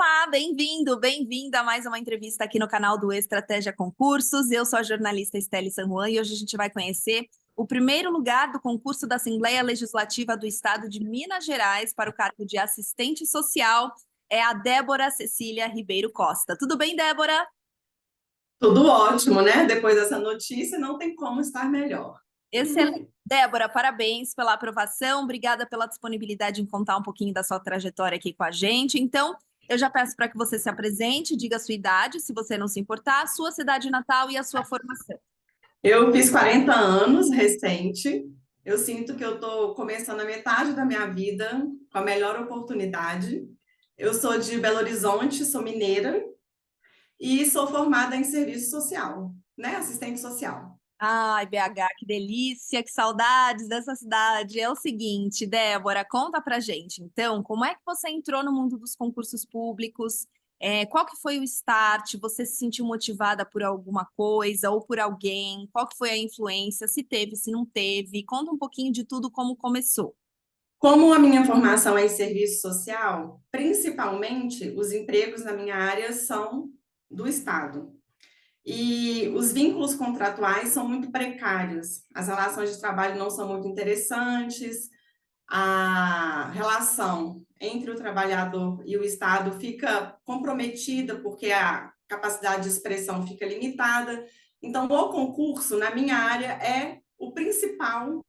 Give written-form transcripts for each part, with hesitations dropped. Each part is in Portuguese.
Olá, bem-vindo, bem-vinda a mais uma entrevista aqui no canal do Estratégia Concursos. Eu sou a jornalista Estely San Juan e hoje a gente vai conhecer o primeiro lugar do concurso da Assembleia Legislativa do Estado de Minas Gerais para o cargo de assistente social. É a Débora Cecília Ribeiro Costa. Tudo bem, Débora? Tudo ótimo, né? Depois dessa notícia, não tem como estar melhor. Excelente. Débora, parabéns pela aprovação, obrigada pela disponibilidade em contar um pouquinho da sua trajetória aqui com a gente. Então, eu já peço para que você se apresente, diga a sua idade, se você não se importar, a sua cidade natal e a sua formação. Eu fiz 40 anos recente. Eu sinto que eu estou começando a metade da minha vida com a melhor oportunidade. Eu sou de Belo Horizonte, sou mineira e sou formada em serviço social, né? Assistente social. Ai, BH, que delícia, que saudades dessa cidade. É o seguinte, Débora, conta pra gente, então, como é que você entrou no mundo dos concursos públicos? Qual que foi o start? Você se sentiu motivada por alguma coisa ou por alguém? Qual que foi a influência? Se teve, se não teve? Conta um pouquinho de tudo, como começou. Como a minha formação é em serviço social, principalmente os empregos na minha área são do Estado. E os vínculos contratuais são muito precários, as relações de trabalho não são muito interessantes, a relação entre o trabalhador e o Estado fica comprometida porque a capacidade de expressão fica limitada. Então, o concurso, na minha área, é o principal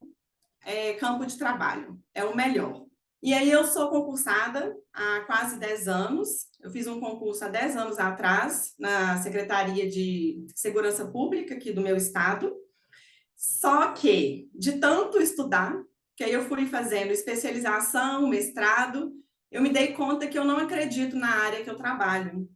campo de trabalho, é o melhor. E aí eu sou concursada há quase 10 anos, eu fiz um concurso há 10 anos atrás, na Secretaria de Segurança Pública aqui do meu estado, só que, de tanto estudar, que aí eu fui fazendo especialização, mestrado, eu me dei conta que eu não acredito na área que eu trabalho.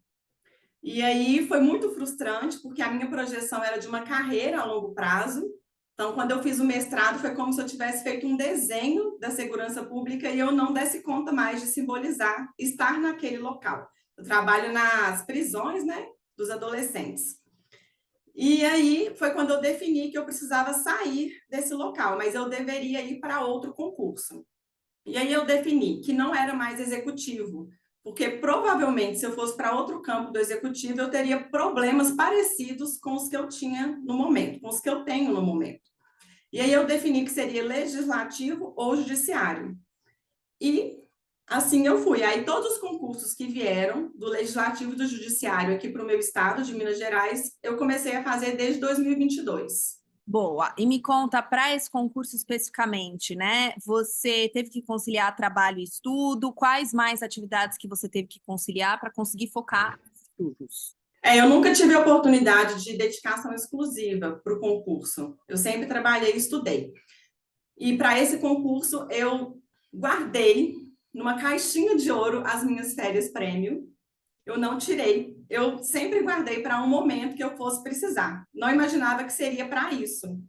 E aí foi muito frustrante, porque a minha projeção era de uma carreira a longo prazo. Então, quando eu fiz o mestrado, foi como se eu tivesse feito um desenho da segurança pública e eu não desse conta mais de simbolizar estar naquele local. Eu trabalho nas prisões, né, dos adolescentes. E aí foi quando eu defini que eu precisava sair desse local, mas eu deveria ir para outro concurso. E aí eu defini que não era mais executivo, porque provavelmente se eu fosse para outro campo do executivo, eu teria problemas parecidos com os que eu tinha no momento, com os que eu tenho no momento. E aí eu defini que seria legislativo ou judiciário. E assim eu fui. Aí todos os concursos que vieram do Legislativo e do Judiciário aqui para o meu estado, de Minas Gerais, eu comecei a fazer desde 2022. Boa. E me conta, para esse concurso especificamente, né? Você teve que conciliar trabalho e estudo? Quais mais atividades que você teve que conciliar para conseguir focar nos estudos? Eu nunca tive a oportunidade de dedicação exclusiva para o concurso. Eu sempre trabalhei e estudei. E para esse concurso, eu guardei numa caixinha de ouro as minhas férias prêmio. Eu não tirei. Eu sempre guardei para um momento que eu fosse precisar. Não imaginava que seria para isso.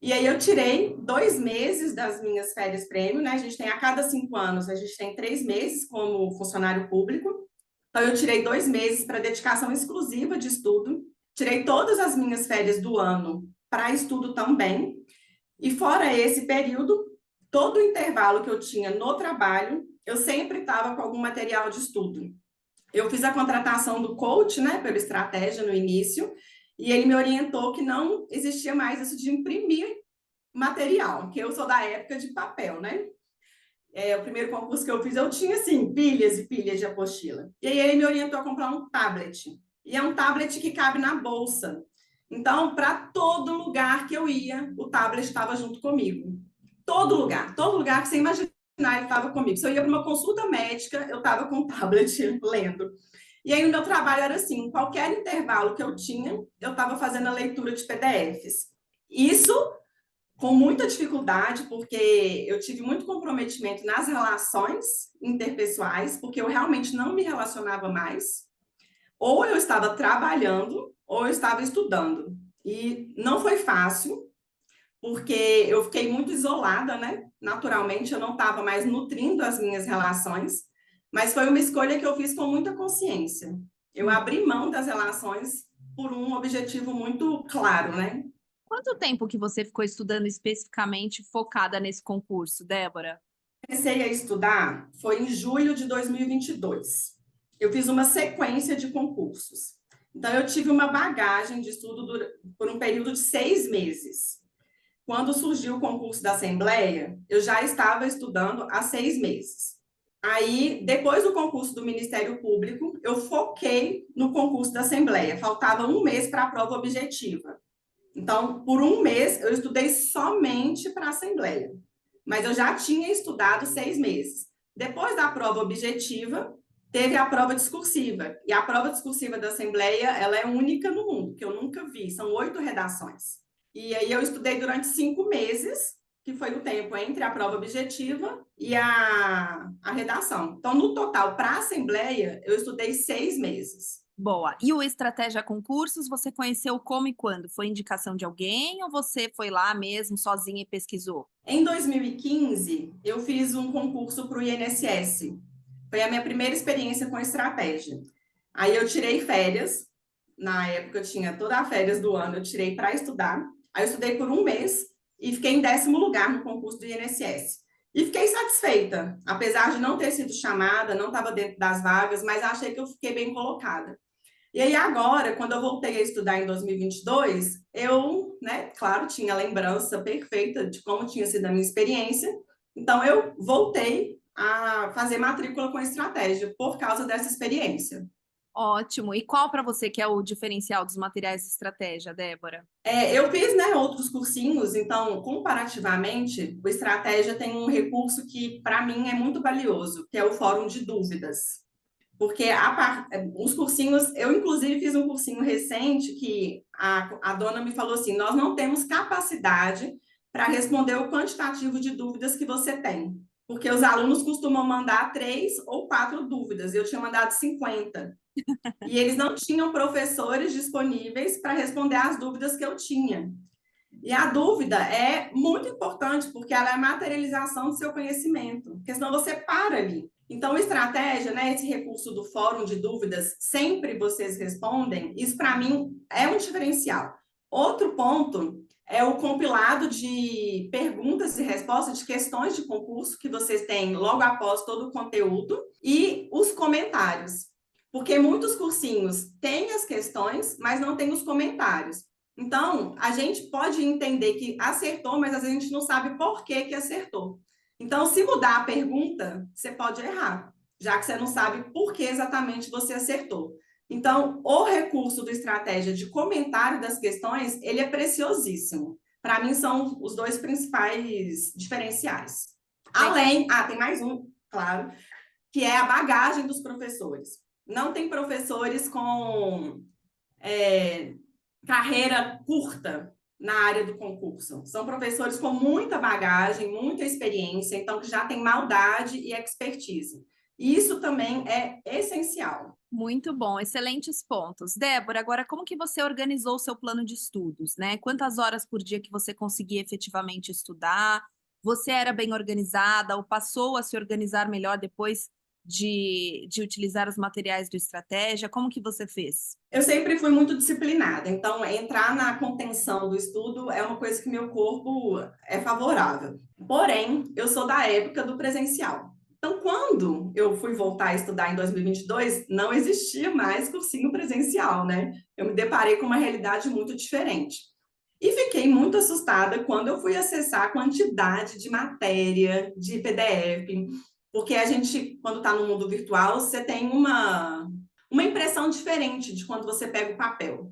E aí eu tirei 2 meses das minhas férias prêmio, né? A gente tem a cada 5 anos, a gente tem 3 meses como funcionário público. Então eu tirei 2 meses para dedicação exclusiva de estudo. Tirei todas as minhas férias do ano para estudo também. E fora esse período, todo o intervalo que eu tinha no trabalho, eu sempre estava com algum material de estudo. Eu fiz a contratação do coach, né, pela estratégia no início, e ele me orientou que não existia mais isso de imprimir material, que eu sou da época de papel, né? O primeiro concurso que eu fiz, eu tinha, assim, pilhas e pilhas de apostila. E aí ele me orientou a comprar um tablet. E é um tablet que cabe na bolsa. Então, para todo lugar que eu ia, o tablet estava junto comigo. Todo lugar que você imaginar, ele estava comigo. Se eu ia para uma consulta médica, eu estava com o tablet lendo. E aí, o meu trabalho era assim: qualquer intervalo que eu tinha, eu estava fazendo a leitura de PDFs. Isso com muita dificuldade, porque eu tive muito comprometimento nas relações interpessoais, porque eu realmente não me relacionava mais. Ou eu estava trabalhando, ou eu estava estudando. E não foi fácil, porque eu fiquei muito isolada, né? Naturalmente, eu não estava mais nutrindo as minhas relações, mas foi uma escolha que eu fiz com muita consciência. Eu abri mão das relações por um objetivo muito claro, né? Quanto tempo que você ficou estudando especificamente focada nesse concurso, Débora? Comecei a estudar foi em julho de 2022. eu fiz uma sequência de concursos. Então, eu tive uma bagagem de estudo por um período de 6 meses. Quando surgiu o concurso da Assembleia, eu já estava estudando há 6 meses. Aí, depois do concurso do Ministério Público, eu foquei no concurso da Assembleia. Faltava um mês para a prova objetiva. Então, por um mês, eu estudei somente para a Assembleia. Mas eu já tinha estudado 6 meses. Depois da prova objetiva, teve a prova discursiva. E a prova discursiva da Assembleia, ela é única no mundo, que eu nunca vi. São 8 redações. E aí eu estudei durante 5 meses, que foi o tempo entre a prova objetiva e a redação. Então, no total, para a Assembleia, eu estudei 6 meses. Boa. E o Estratégia Concursos, você conheceu como e quando? Foi indicação de alguém ou você foi lá mesmo, sozinha e pesquisou? Em 2015, eu fiz um concurso para o INSS. Foi a minha primeira experiência com estratégia. Aí eu tirei férias. Na época, eu tinha toda a férias do ano, eu tirei para estudar. Aí eu estudei por um mês e fiquei em 10º lugar no concurso do INSS. E fiquei satisfeita, apesar de não ter sido chamada, não estava dentro das vagas, mas achei que eu fiquei bem colocada. E aí agora, quando eu voltei a estudar em 2022, eu, né, claro, tinha a lembrança perfeita de como tinha sido a minha experiência, então eu voltei a fazer matrícula com estratégia por causa dessa experiência. Ótimo. E qual para você que é o diferencial dos materiais de estratégia, Débora? Eu fiz, né, outros cursinhos, então, comparativamente, o Estratégia tem um recurso que, para mim, é muito valioso, que é o Fórum de Dúvidas. Porque os cursinhos, eu inclusive fiz um cursinho recente que a dona me falou assim: nós não temos capacidade para responder o quantitativo de dúvidas que você tem. Porque os alunos costumam mandar 3 ou 4 dúvidas, eu tinha mandado 50. E eles não tinham professores disponíveis para responder às dúvidas que eu tinha. E a dúvida é muito importante, porque ela é a materialização do seu conhecimento, porque senão você para ali. Então, estratégia, né, esse recurso do fórum de dúvidas, sempre vocês respondem, isso para mim é um diferencial. Outro ponto é o compilado de perguntas e respostas de questões de concurso que vocês têm logo após todo o conteúdo e os comentários. Porque muitos cursinhos têm as questões, mas não têm os comentários. Então, a gente pode entender que acertou, mas às vezes a gente não sabe por que que acertou. Então, se mudar a pergunta, você pode errar, já que você não sabe por que exatamente você acertou. Então, o recurso do estratégia de comentário das questões, ele é preciosíssimo. Para mim, são os 2 principais diferenciais. Além, tem mais um, claro, que é a bagagem dos professores. Não tem professores com carreira curta na área do concurso. São professores com muita bagagem, muita experiência, então que já tem maldade e expertise. Isso também é essencial. Muito bom, excelentes pontos. Débora, agora como que você organizou o seu plano de estudos, né? Quantas horas por dia que você conseguia efetivamente estudar? Você era bem organizada ou passou a se organizar melhor depois de utilizar os materiais do Estratégia? Como que você fez? Eu sempre fui muito disciplinada, então entrar na contenção do estudo é uma coisa que meu corpo é favorável. Porém, eu sou da época do presencial. Então, quando eu fui voltar a estudar em 2022, não existia mais cursinho presencial, né? Eu me deparei com uma realidade muito diferente. E fiquei muito assustada quando eu fui acessar a quantidade de matéria, de PDF, porque a gente, quando está no mundo virtual, você tem uma impressão diferente de quando você pega o papel.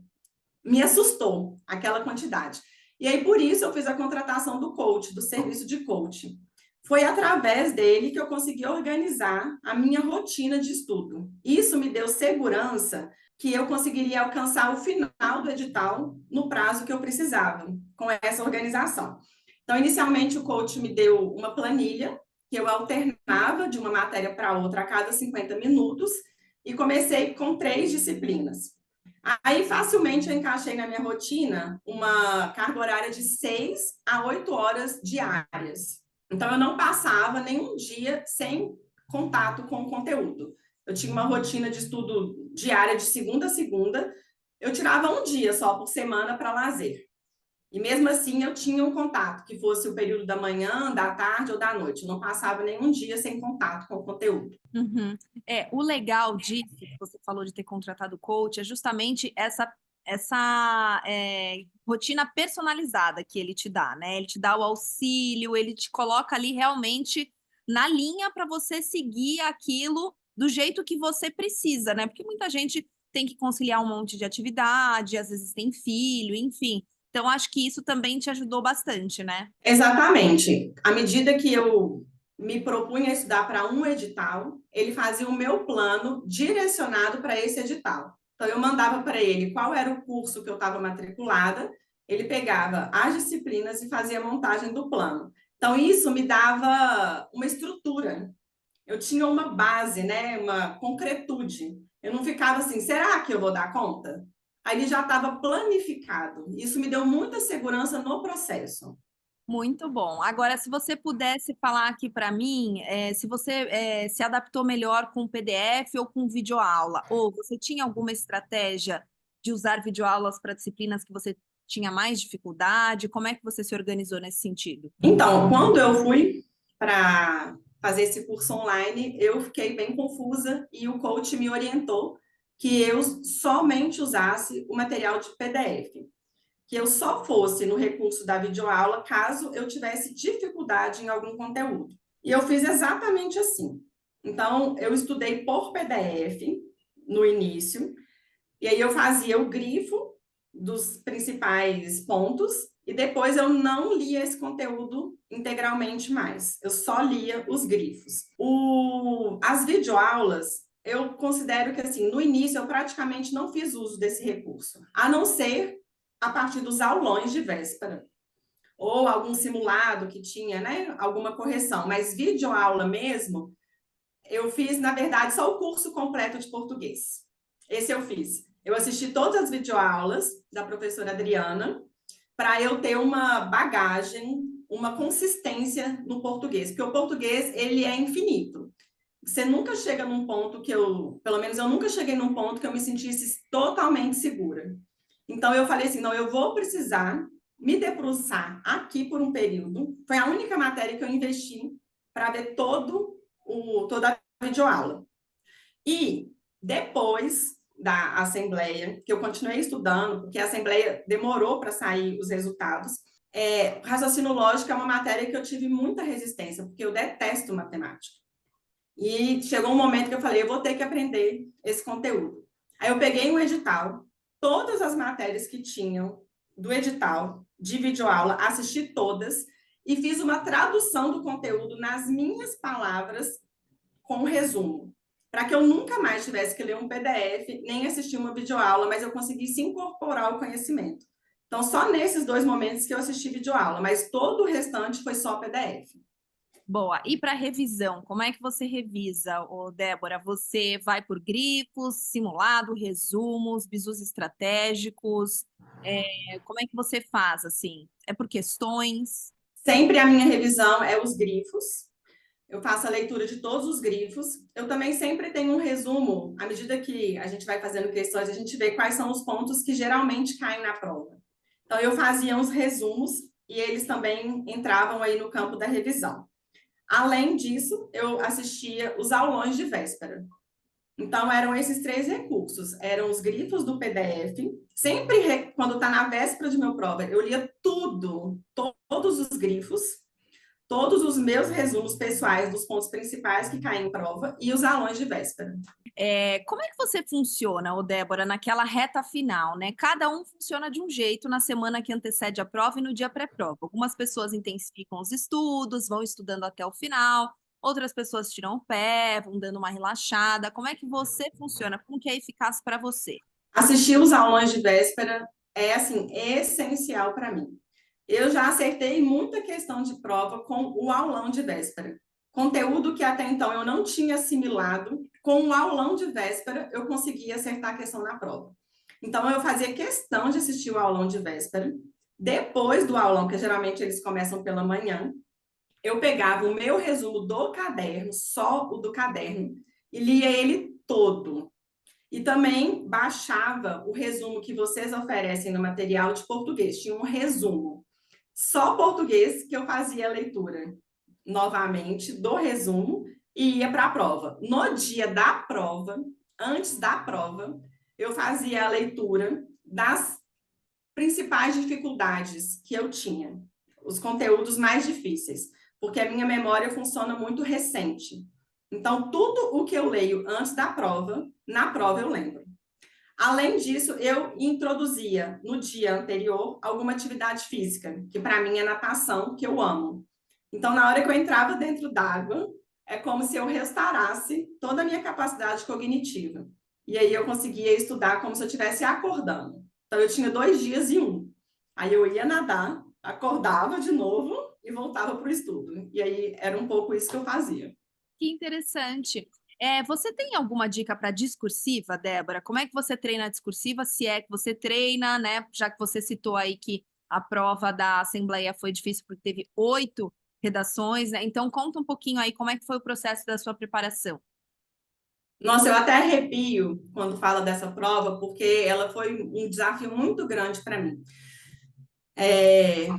Me assustou aquela quantidade. E aí, por isso, eu fiz a contratação do coach, do serviço de coach. Foi através dele que eu consegui organizar a minha rotina de estudo. Isso me deu segurança que eu conseguiria alcançar o final do edital no prazo que eu precisava, com essa organização. Então, inicialmente, o coach me deu uma planilha que eu alternava de uma matéria para outra a cada 50 minutos e comecei com 3 disciplinas. Aí, facilmente, eu encaixei na minha rotina uma carga horária de 6 a 8 horas diárias. Então, eu não passava nenhum dia sem contato com o conteúdo. Eu tinha uma rotina de estudo diária de segunda a segunda. Eu tirava um dia só por semana para lazer. E mesmo assim eu tinha um contato, que fosse o período da manhã, da tarde ou da noite. Eu não passava nenhum dia sem contato com o conteúdo. Uhum. O legal disso, que você falou de ter contratado coach, é justamente essa rotina personalizada que ele te dá, né? Ele te dá o auxílio, ele te coloca ali realmente na linha para você seguir aquilo do jeito que você precisa, né? Porque muita gente tem que conciliar um monte de atividade, às vezes tem filho, enfim. Então, acho que isso também te ajudou bastante, né? Exatamente. À medida que eu me propunha a estudar para um edital, ele fazia o meu plano direcionado para esse edital. Então, eu mandava para ele qual era o curso que eu estava matriculada, ele pegava as disciplinas e fazia a montagem do plano. Então, isso me dava uma estrutura. Eu tinha uma base, né? Uma concretude. Eu não ficava assim, será que eu vou dar conta? Aí ele já estava planificado. Isso me deu muita segurança no processo. Muito bom. Agora, se você pudesse falar aqui para mim, se você se adaptou melhor com PDF ou com videoaula, ou você tinha alguma estratégia de usar videoaulas para disciplinas que você tinha mais dificuldade? Como é que você se organizou nesse sentido? Então, quando eu fui para fazer esse curso online, eu fiquei bem confusa e o coach me orientou que eu somente usasse o material de PDF, que eu só fosse no recurso da videoaula caso eu tivesse dificuldade em algum conteúdo. E eu fiz exatamente assim. Então, eu estudei por PDF no início, e aí eu fazia o grifo dos principais pontos e depois eu não lia esse conteúdo integralmente mais. Eu só lia os grifos. As videoaulas, eu considero que assim, no início eu praticamente não fiz uso desse recurso, a não ser a partir dos aulões de véspera ou algum simulado que tinha, né, alguma correção, mas videoaula mesmo, eu fiz, na verdade, só o curso completo de português. Esse eu fiz. Eu assisti todas as videoaulas da professora Adriana para eu ter uma bagagem, uma consistência no português, porque o português, ele é infinito. Você nunca chega num ponto que pelo menos eu nunca cheguei num ponto que eu me sentisse totalmente segura. Então eu falei assim, não, eu vou precisar me debruçar aqui por um período. Foi a única matéria que eu investi para ver toda a videoaula. E depois da assembleia, que eu continuei estudando, porque a assembleia demorou para sair os resultados, raciocínio lógico é uma matéria que eu tive muita resistência, porque eu detesto matemática. E chegou um momento que eu falei, eu vou ter que aprender esse conteúdo. Aí eu peguei um edital, todas as matérias que tinham do edital de videoaula, assisti todas e fiz uma tradução do conteúdo nas minhas palavras com resumo, para que eu nunca mais tivesse que ler um PDF, nem assistir uma videoaula, mas eu conseguisse incorporar o conhecimento. Então, só nesses 2 momentos que eu assisti videoaula, mas todo o restante foi só PDF. Boa. E para revisão, como é que você revisa, Débora? Você vai por grifos, simulado, resumos, bizus estratégicos? Como é que você faz, assim? É por questões? Sempre a minha revisão é os grifos. Eu faço a leitura de todos os grifos. Eu também sempre tenho um resumo. À medida que a gente vai fazendo questões, a gente vê quais são os pontos que geralmente caem na prova. Então, eu fazia os resumos e eles também entravam aí no campo da revisão. Além disso, eu assistia os aulões de véspera. Então, eram esses 3 recursos. Eram os grifos do PDF. Sempre, quando está na véspera de meu prova, eu lia tudo, todos os grifos, todos os meus resumos pessoais dos pontos principais que caem em prova e os aulões de véspera. Como é que você funciona, Débora, naquela reta final, né? Cada um funciona de um jeito na semana que antecede a prova e no dia pré-prova. Algumas pessoas intensificam os estudos, vão estudando até o final, outras pessoas tiram o pé, vão dando uma relaxada. Como é que você funciona? Como que é eficaz para você? Assistir os aulões de véspera é, assim, essencial para mim. Eu já acertei muita questão de prova com o aulão de véspera. Conteúdo que até então eu não tinha assimilado, com o aulão de véspera eu conseguia acertar a questão na prova. Então eu fazia questão de assistir o aulão de véspera. Depois do aulão, que geralmente eles começam pela manhã, eu pegava o meu resumo do caderno, só o do caderno, e lia ele todo. E também baixava o resumo que vocês oferecem no material de português. Tinha um resumo. Só português que eu fazia a leitura novamente do resumo e ia para a prova. No dia da prova, antes da prova, eu fazia a leitura das principais dificuldades que eu tinha, os conteúdos mais difíceis, porque a minha memória funciona muito recente. Então, tudo o que eu leio antes da prova, na prova eu lembro. Além disso, eu introduzia no dia anterior alguma atividade física, que para mim é natação, que eu amo. Então, na hora que eu entrava dentro d'água, é como se eu restaurasse toda a minha capacidade cognitiva. E aí eu conseguia estudar como se eu estivesse acordando. Então, eu tinha 2 dias e um. Aí eu ia nadar, acordava de novo e voltava para o estudo. E aí era um pouco isso que eu fazia. Que interessante. Você tem alguma dica para discursiva, Débora? Como é que você treina a discursiva? Se é que você treina, né? Já que você citou aí que a prova da Assembleia foi difícil porque teve 8 redações, né? Então conta um pouquinho aí como é que foi o processo da sua preparação. Nossa, eu até arrepio quando fala dessa prova, porque ela foi um desafio muito grande para mim.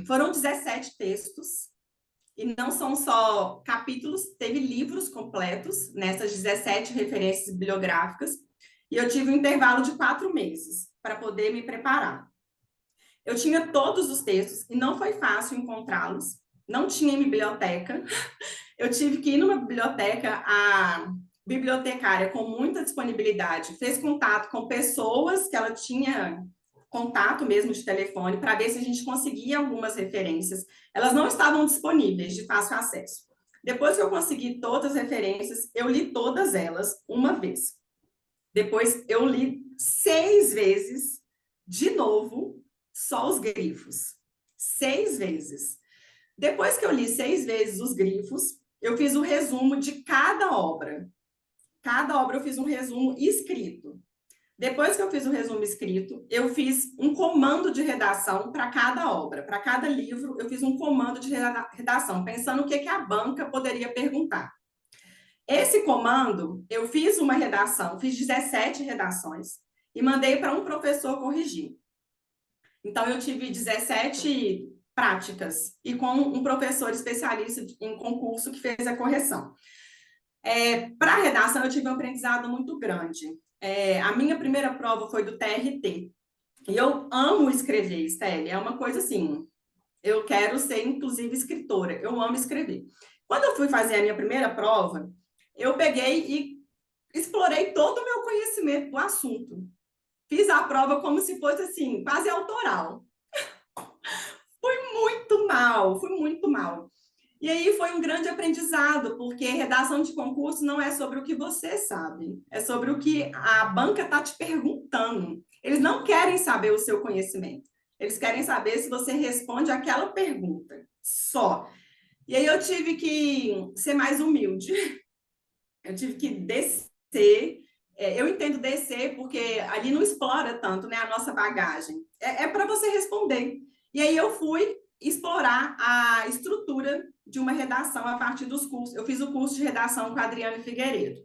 Foram 17 textos, e não são só capítulos, teve livros completos nessas 17 referências bibliográficas, e eu tive um intervalo de 4 meses para poder me preparar. Eu tinha todos os textos, e não foi fácil encontrá-los, não tinha biblioteca, eu tive que ir numa biblioteca, a bibliotecária, com muita disponibilidade, fez contato com pessoas que ela tinha contato mesmo de telefone, para ver se a gente conseguia algumas referências. Elas não estavam disponíveis de fácil acesso. Depois que eu consegui todas as referências, eu li todas elas uma vez. Depois eu li 6 vezes, de novo, só os grifos. 6 vezes. Depois que eu li 6 vezes os grifos, eu fiz o resumo de cada obra. Cada obra eu fiz um resumo escrito. Depois que eu fiz o resumo escrito, eu fiz um comando de redação para cada obra. Para cada livro, eu fiz um comando de redação, pensando o que a banca poderia perguntar. Esse comando, eu fiz uma redação, fiz 17 redações e mandei para um professor corrigir. Então, eu tive 17 práticas e com um professor especialista em concurso que fez a correção. Para a redação, eu tive um aprendizado muito grande. A minha primeira prova foi do TRT. E eu amo escrever, Steli. É uma coisa assim, eu quero ser, inclusive, escritora. Eu amo escrever. Quando eu fui fazer a minha primeira prova, eu peguei e explorei todo o meu conhecimento do assunto. Fiz a prova como se fosse, assim, quase autoral. Fui muito mal. E aí foi um grande aprendizado, porque redação de concurso não é sobre o que você sabe, é sobre o que a banca está te perguntando. Eles não querem saber o seu conhecimento, eles querem saber se você responde aquela pergunta, só. E aí eu tive que ser mais humilde, eu tive que descer. Eu entendo descer porque ali não explora tanto, né, a nossa bagagem. É para você responder. E aí eu fui explorar a estrutura de uma redação a partir dos cursos. Eu fiz o curso de redação com a Adriane Figueiredo.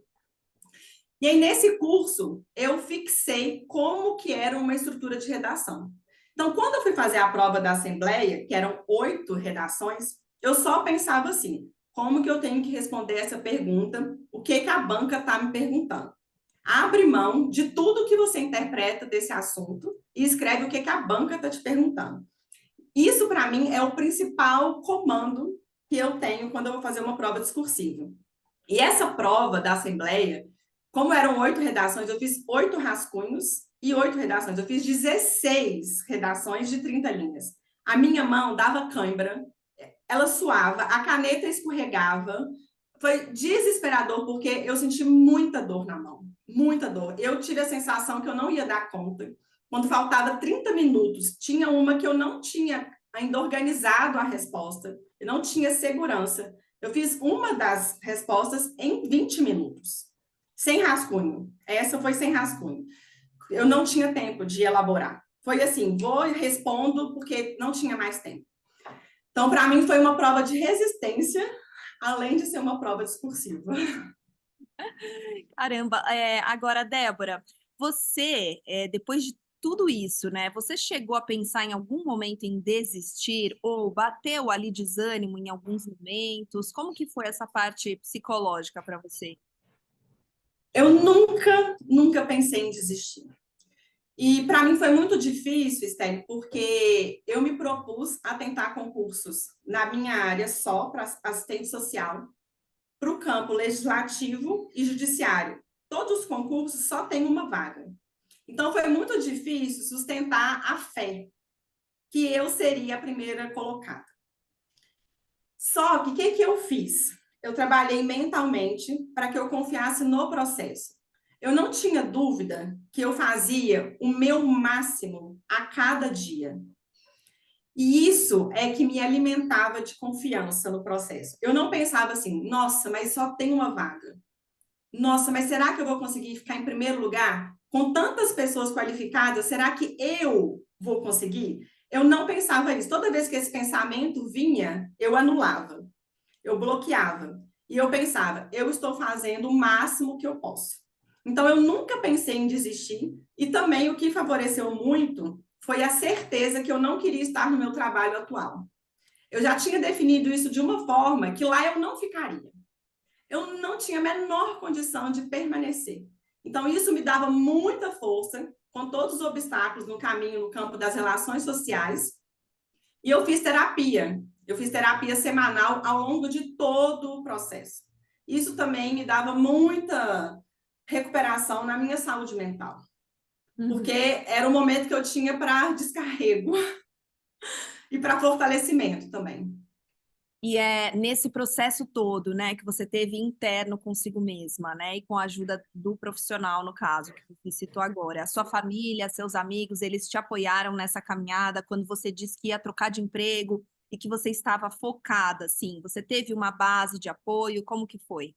E aí, nesse curso, eu fixei como que era uma estrutura de redação. Então, quando eu fui fazer a prova da Assembleia, que eram 8 redações, eu só pensava assim, como que eu tenho que responder essa pergunta? O que a banca está me perguntando? Abre mão de tudo que você interpreta desse assunto e escreve o que a banca está te perguntando. Isso, para mim, é o principal comando que eu tenho quando eu vou fazer uma prova discursiva. E essa prova da Assembleia, como eram 8 redações, eu fiz 8 rascunhos e 8 redações. Eu fiz 16 redações de 30 linhas. A minha mão dava cãibra, ela suava, a caneta escorregava. Foi desesperador, porque eu senti muita dor na mão, muita dor. Eu tive a sensação que eu não ia dar conta. Quando faltava 30 minutos, tinha uma que eu não tinha ainda organizado a resposta, eu não tinha segurança. Eu fiz uma das respostas em 20 minutos, sem rascunho. Essa foi sem rascunho. Eu não tinha tempo de elaborar. Foi assim, vou e respondo porque não tinha mais tempo. Então, para mim, foi uma prova de resistência, além de ser uma prova discursiva. Caramba, agora, Débora, você, depois de tudo isso, né, você chegou a pensar em algum momento em desistir ou bateu ali desânimo em alguns momentos? Como que foi essa parte psicológica para você? Eu nunca pensei em desistir. E para mim foi muito difícil, Estelle, porque eu me propus a tentar concursos na minha área só para assistente social, para o campo legislativo e judiciário. Todos os concursos só têm uma vaga. Então foi muito difícil sustentar a fé que eu seria a primeira colocada. Só que o que eu fiz? Eu trabalhei mentalmente para que eu confiasse no processo. Eu não tinha dúvida que eu fazia o meu máximo a cada dia. E isso é que me alimentava de confiança no processo. Eu não pensava assim, nossa, mas só tem uma vaga. Nossa, mas será que eu vou conseguir ficar em primeiro lugar? Com tantas pessoas qualificadas, será que eu vou conseguir? Eu não pensava isso. Toda vez que esse pensamento vinha, eu anulava, eu bloqueava. E eu pensava, eu estou fazendo o máximo que eu posso. Então, eu nunca pensei em desistir. E também o que favoreceu muito foi a certeza que eu não queria estar no meu trabalho atual. Eu já tinha definido isso de uma forma que lá eu não ficaria. Eu não tinha a menor condição de permanecer. Então, isso me dava muita força, com todos os obstáculos no caminho, no campo das relações sociais. E eu fiz terapia. Eu fiz terapia semanal ao longo de todo o processo. Isso também me dava muita recuperação na minha saúde mental. Porque era o momento que eu tinha para descarrego e para fortalecimento também. E é nesse processo todo, né, que você teve interno consigo mesma, né, e com a ajuda do profissional, no caso, que você citou agora. A sua família, seus amigos, eles te apoiaram nessa caminhada quando você disse que ia trocar de emprego e que você estava focada, assim. Você teve uma base de apoio? Como que foi?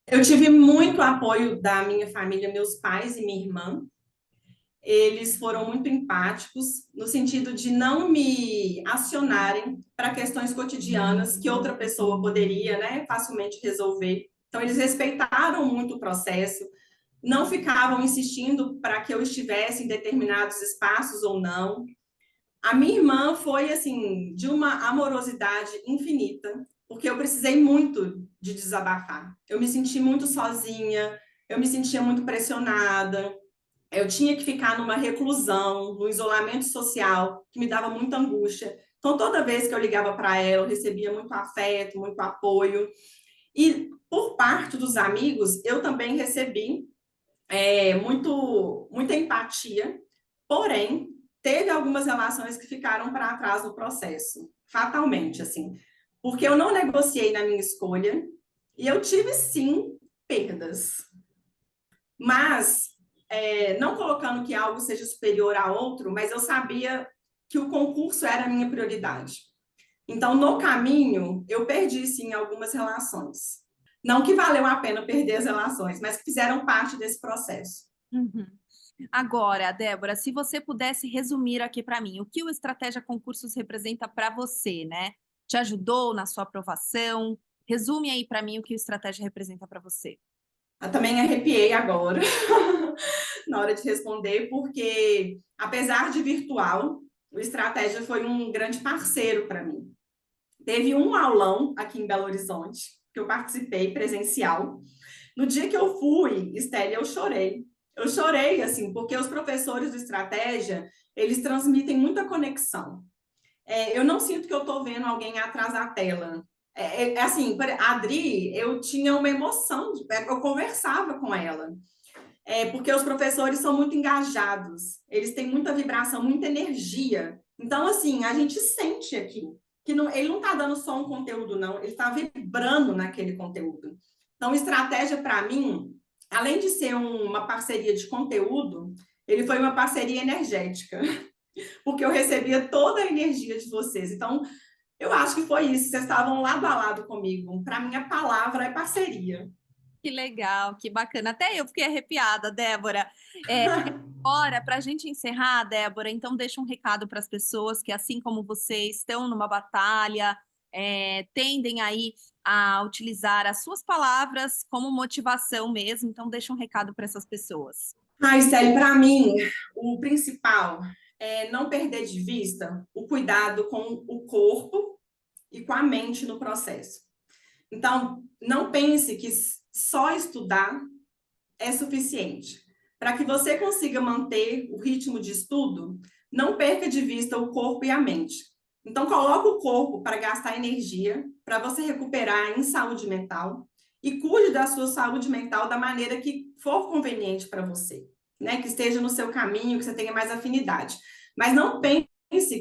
Eu tive muito apoio da minha família, meus pais e minha irmã. Eles foram muito empáticos no sentido de não me acionarem para questões cotidianas que outra pessoa poderia, né, facilmente resolver. Então, eles respeitaram muito o processo, não ficavam insistindo para que eu estivesse em determinados espaços ou não. A minha irmã foi, assim, de uma amorosidade infinita, porque eu precisei muito de desabafar. Eu me senti muito sozinha, eu me sentia muito pressionada, eu tinha que ficar numa reclusão, no isolamento social, que me dava muita angústia. Então, toda vez que eu ligava para ela, eu recebia muito afeto, muito apoio. E por parte dos amigos, eu também recebi muita empatia, porém, teve algumas relações que ficaram para trás no processo, fatalmente, assim, porque eu não negociei na minha escolha e eu tive, sim, perdas. Mas, não colocando que algo seja superior a outro, mas eu sabia que o concurso era a minha prioridade. Então, no caminho, eu perdi, sim, algumas relações. Não que valeu a pena perder as relações, mas que fizeram parte desse processo. Uhum. Agora, Débora, se você pudesse resumir aqui para mim, o que o Estratégia Concursos representa para você, né? Te ajudou na sua aprovação? Resume aí para mim o que o Estratégia representa para você. Eu também arrepiei agora, na hora de responder, porque, apesar de virtual, o Estratégia foi um grande parceiro para mim. Teve um aulão aqui em Belo Horizonte, que eu participei presencial. No dia que eu fui, Estelle, eu chorei. Eu chorei, assim, porque os professores do Estratégia, eles transmitem muita conexão. Eu não sinto que eu estou vendo alguém atrás da tela. Assim, a Adri, eu tinha uma emoção, eu conversava com ela. Porque os professores são muito engajados, eles têm muita vibração, muita energia. Então, assim, a gente sente aqui que não, ele não está dando só um conteúdo, não, ele está vibrando naquele conteúdo. Então, estratégia para mim, além de ser uma parceria de conteúdo, ele foi uma parceria energética, porque eu recebia toda a energia de vocês. Então, eu acho que foi isso, vocês estavam lado a lado comigo. Para mim, a palavra é parceria. Que legal, que bacana. Até eu fiquei arrepiada, Débora. Agora, para a gente encerrar, Débora, então deixa um recado para as pessoas que, assim como você, estão numa batalha, tendem aí a utilizar as suas palavras como motivação mesmo. Então, deixa um recado para essas pessoas. Estelle, para mim, o principal é não perder de vista o cuidado com o corpo e com a mente no processo. Então, não pense que só estudar é suficiente. Para que você consiga manter o ritmo de estudo, não perca de vista o corpo e a mente. Então, coloque o corpo para gastar energia, para você recuperar em saúde mental e cuide da sua saúde mental da maneira que for conveniente para você, né? Que esteja no seu caminho, que você tenha mais afinidade. Mas não pense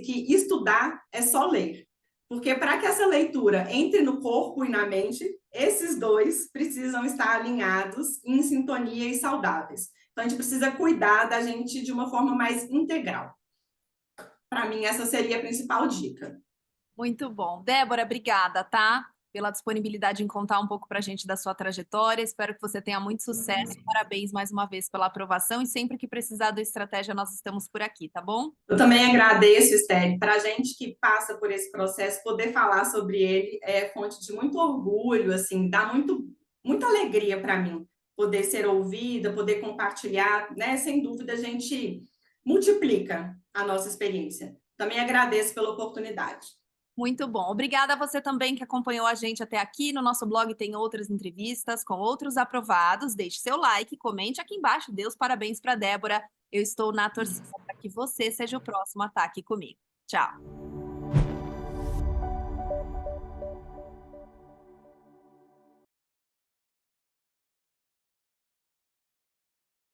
que estudar é só ler. Porque para que essa leitura entre no corpo e na mente, esses dois precisam estar alinhados, em sintonia e saudáveis. Então, a gente precisa cuidar da gente de uma forma mais integral. Para mim, essa seria a principal dica. Muito bom. Débora, obrigada, tá? Pela disponibilidade em contar um pouco para a gente da sua trajetória. Espero que você tenha muito sucesso. Parabéns mais uma vez pela aprovação e sempre que precisar da estratégia, nós estamos por aqui, tá bom? Eu também agradeço, Estelle, para a gente que passa por esse processo, poder falar sobre ele é fonte de muito orgulho, assim, dá muita alegria para mim poder ser ouvida, poder compartilhar, né? Sem dúvida, a gente multiplica a nossa experiência. Também agradeço pela oportunidade. Muito bom. Obrigada a você também que acompanhou a gente até aqui. No nosso blog tem outras entrevistas com outros aprovados. Deixe seu like, comente aqui embaixo. Dê os parabéns para Débora. Eu estou na torcida para que você seja o próximo a estar aqui comigo. Tchau.